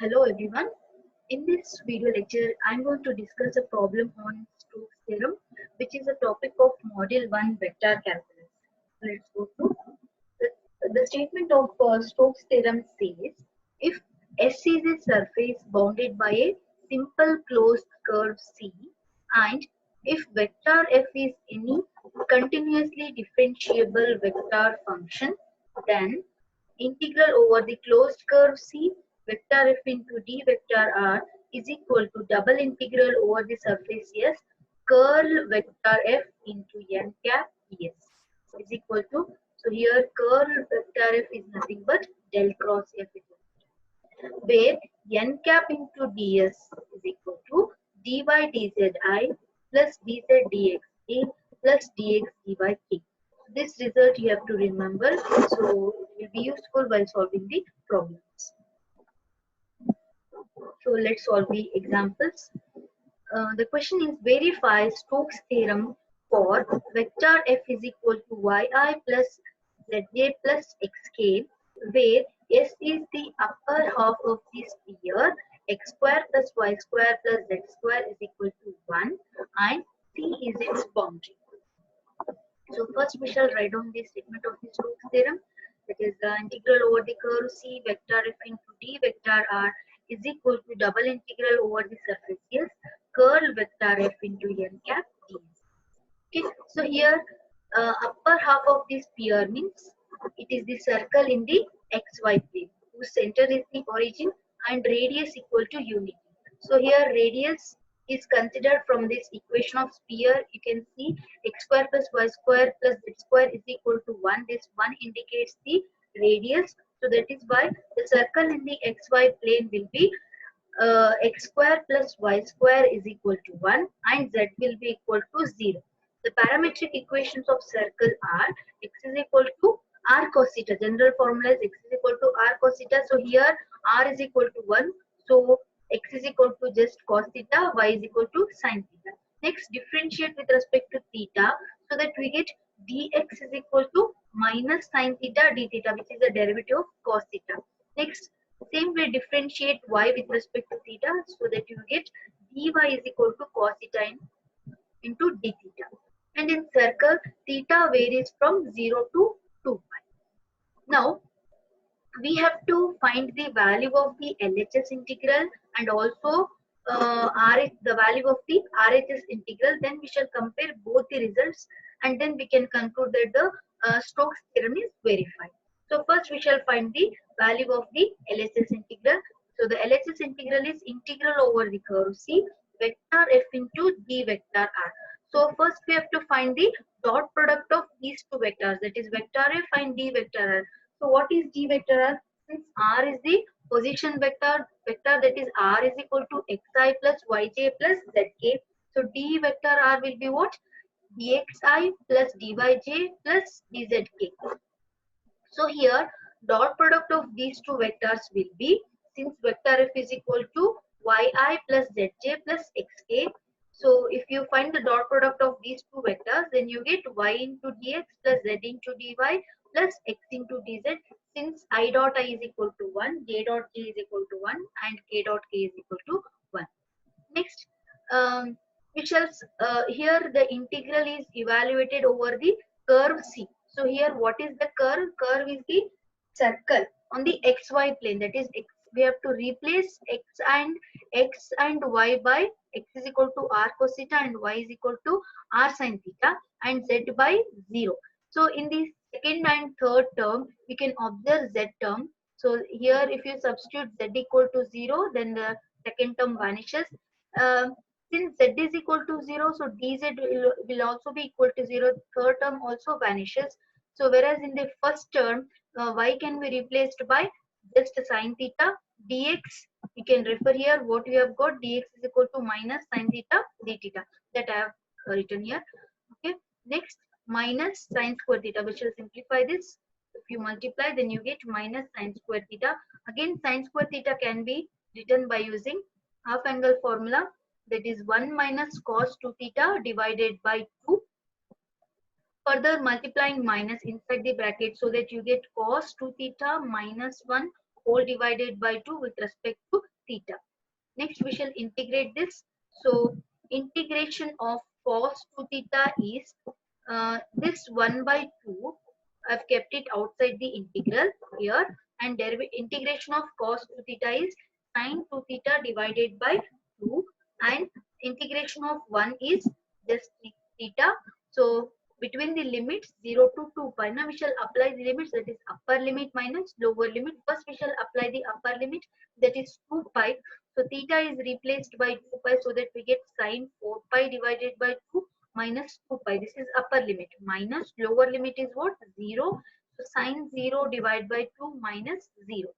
Hello everyone. In this video lecture, I'm going to discuss a problem on Stokes theorem, which is a topic of Module 1 vector calculus. Let's go through. The statement of Stokes theorem says, if S is a surface bounded by a simple closed curve C, and if vector f is any continuously differentiable vector function, then integral over the closed curve C vector f into d vector r is equal to double integral over the surface S curl vector f into n cap ds is equal to, so here curl vector f is nothing but del cross f, where n cap into ds is equal to dy dzi plus dz dx a plus dx dy k. This result you have to remember, so it will be useful while solving the problems. So let's solve the examples. The question is, verify Stokes theorem for vector f is equal to yi plus zj plus xk, where s is the upper half of the sphere, x square plus y square plus z square is equal to 1, and c is its boundary. So first we shall write down the statement of the Stokes theorem. That is the integral over the curve C vector f into d vector r is equal to double integral over the surface S curl vector f into n cap ds. Okay, so here upper half of the sphere means it is the circle in the xy plane whose center is the origin and radius equal to unity. So here radius is considered from this equation of sphere. You can see x square plus y square plus z square is equal to 1. This 1 indicates the radius. So that is why the circle in the xy plane will be x square plus y square is equal to 1 and z will be equal to 0. The parametric equations of circle are x is equal to r cos theta. General formula is x is equal to r cos theta. So here r is equal to 1. So x is equal to just cos theta, y is equal to sin theta. Next, differentiate with respect to theta so that we get dx is equal to minus sin theta d theta, which is the derivative of cos theta. Next, same way differentiate y with respect to theta so that you get dy is equal to cos theta into d theta. And in circle, theta varies from 0 to 2 pi. Now, we have to find the value of the LHS integral and also the value of the RHS integral. Then we shall compare both the results and then we can conclude that the Stokes theorem is verified. So first we shall find the value of the LHS integral. So the LHS integral is integral over the curve C vector f into d vector r. So first we have to find the dot product of these two vectors, that is vector f and d vector r. So what is d vector r? Since r is the position vector that is r is equal to xi plus yj plus zk. So d vector r will be what? Dxi plus dyj plus dzk. So here dot product of these two vectors will be, since vector f is equal to yi plus zj plus xk. So if you find the dot product of these two vectors, then you get y into dx plus z into dy plus x into dz. Since I dot I is equal to 1, j dot k is equal to 1 and k dot k is equal to 1. Next, we shall here the integral is evaluated over the curve C. So here what is the curve? Curve is the circle on the xy plane. That is x. We have to replace x and y by x is equal to r cos theta and y is equal to r sin theta and z by 0. So in the second and third term, we can observe z term. So here if you substitute z equal to 0, then the second term vanishes. Since z is equal to 0, so dz will also be equal to 0. Third term also vanishes. So whereas in the first term, y can be replaced by just sin theta. Dx, you can refer here what we have got. Dx is equal to minus sin theta d theta, that I have written here. Okay. Next, minus sin square theta. We shall simplify this. If you multiply, then you get minus sin square theta. Again, sin square theta can be written by using half angle formula, that is 1 minus cos 2 theta divided by 2. Further multiplying minus inside the bracket so that you get cos 2 theta minus 1 whole divided by 2 with respect to theta. Next we shall integrate this. So integration of cos 2 theta is this 1 by 2. I've kept it outside the integral here, and integration of cos 2 theta is sin 2 theta divided by 2, and integration of 1 is just theta. So between the limits 0 to 2 pi, now we shall apply the limits, that is upper limit minus lower limit. First we shall apply the upper limit, that is 2 pi. So theta is replaced by 2 pi, so that we get sin 4 pi divided by 2 minus 2 pi. This is upper limit. Minus lower limit is what? 0. So sin 0 divided by 2 minus 0.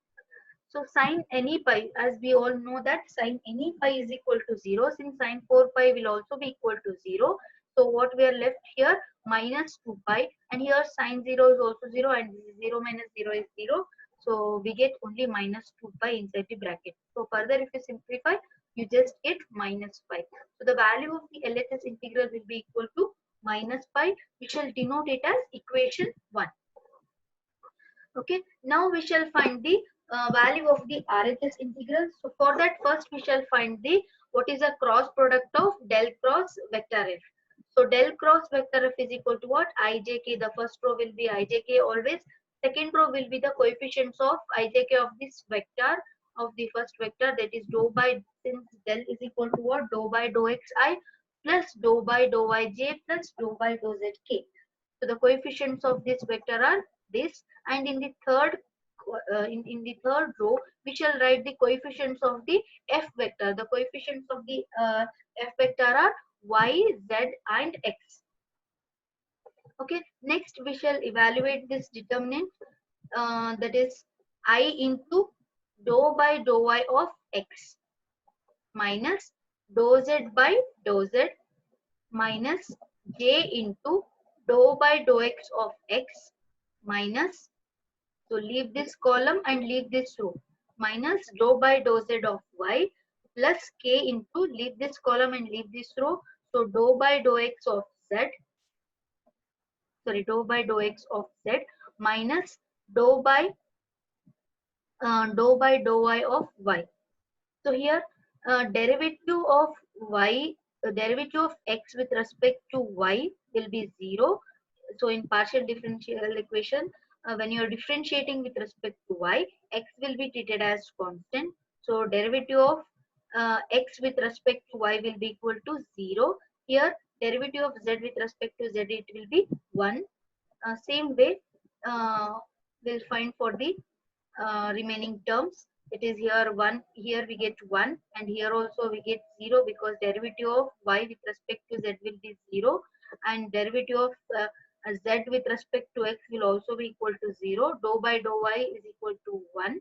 So sin any pi, as we all know that sin any pi is equal to 0. Since sin 4 pi will also be equal to 0. So what we are left here? Minus 2 pi. And here sin 0 is also 0, and 0 minus 0 is 0. So we get only minus 2 pi inside the bracket. So further if you simplify, you just get minus pi. So the value of the LHS integral will be equal to minus pi. We shall denote it as equation 1. Okay, now we shall find the value of the RHS integral. So for that, first we shall find the what is a cross product of del cross vector f. So del cross vector f is equal to what? Ijk. The first row will be Ijk always. Second row will be the coefficients of Ijk of this vector, of the first vector, that is dou by, since del is equal to what? Dou by dou xi plus dou by dou yj plus dou by dou zk. So the coefficients of this vector are this, and in the third in the third row we shall write the coefficients of the f vector. The coefficients of the f vector are y, z and x. Okay, next we shall evaluate this determinant, that is I into dou by dou y of x minus dou z by dou z minus j into dou by dou x of x minus, so leave this column and leave this row, minus dou by dou z of y plus k into, leave this column and leave this row, so dou by dou x of z, sorry, dou by dou x of z minus dou by dou y of y. So here derivative of y, derivative of x with respect to y will be 0. So in partial differential equation, when you are differentiating with respect to y, x will be treated as constant. So derivative of x with respect to y will be equal to 0. Here derivative of z with respect to z, it will be 1. Same way we'll find for the remaining terms. It is here 1, here we get 1, and here also we get 0, because derivative of y with respect to z will be 0, and derivative of z with respect to x will also be equal to 0. Dou by dou y is equal to 1.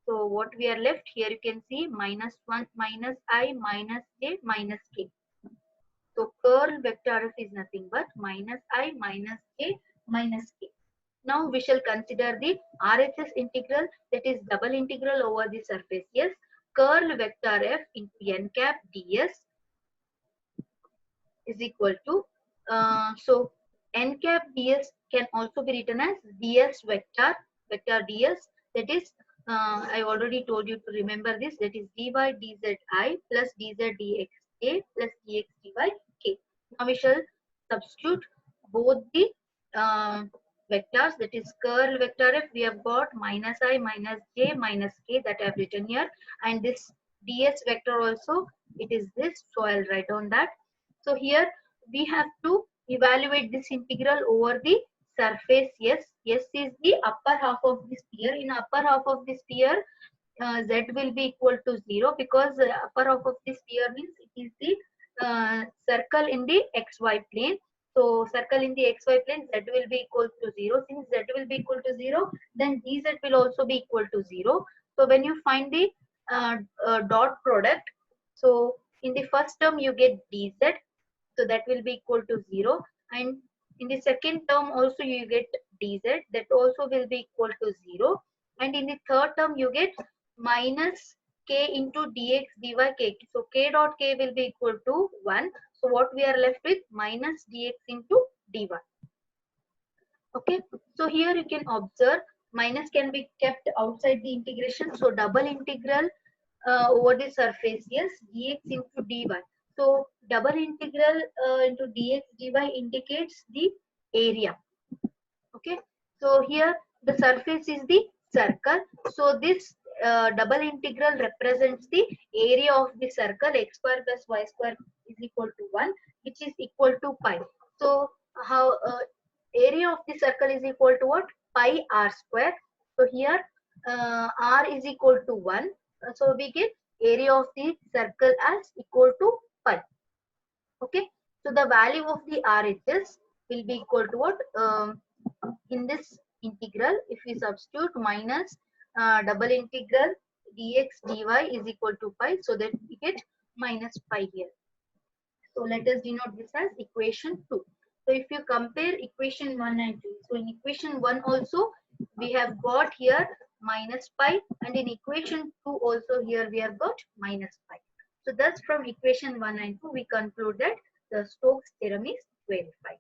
So what we are left here, you can see minus 1 minus I minus j minus k. So curl vector f is nothing but minus I minus j minus k. Now we shall consider the RHS integral, that is double integral over the surface. Yes, curl vector f into n cap ds is equal to, so n cap ds can also be written as ds vector, vector ds, that is I already told you to remember this, that is dy dzi plus dz dx plus dx dy k. Now we shall substitute both the vectors, that is curl vector f, we have got minus I minus j minus k, that I have written here, and this ds vector also, it is this, so I'll write down that. So here we have to evaluate this integral over the surface. Yes, S is the upper half of the sphere. In upper half of the sphere, z will be equal to 0, because upper half of the sphere means it is the circle in the xy plane. So circle in the xy plane, z will be equal to 0. Since z will be equal to 0, then dz will also be equal to 0. So when you find the dot product, so in the first term you get dz, so that will be equal to 0, and in the second term also you get dz, that also will be equal to 0, and in the third term you get minus k into dx dy k. So k dot k will be equal to 1. So what we are left with, minus dx into dy. Okay, so here you can observe minus can be kept outside the integration. So double integral over the surface. Yes, dx into dy. So double integral into dx dy indicates the area. Okay, so here the surface is the circle. So this double integral represents the area of the circle. X square plus y square is equal to 1, which is equal to pi. So how area of the circle is equal to what? Pi r square. So here r is equal to 1. So we get area of the circle as equal to pi. Okay, so the value of the RHS will be equal to what? In this integral, if we substitute minus double integral dx dy is equal to pi, so that we get minus pi here. So let us denote this as equation 2. So if you compare equation 1 and 2, so in equation 1 also we have got here minus pi, and in equation 2 also here we have got minus pi. So thus from equation 1 and 2 we conclude that the Stokes theorem is verified.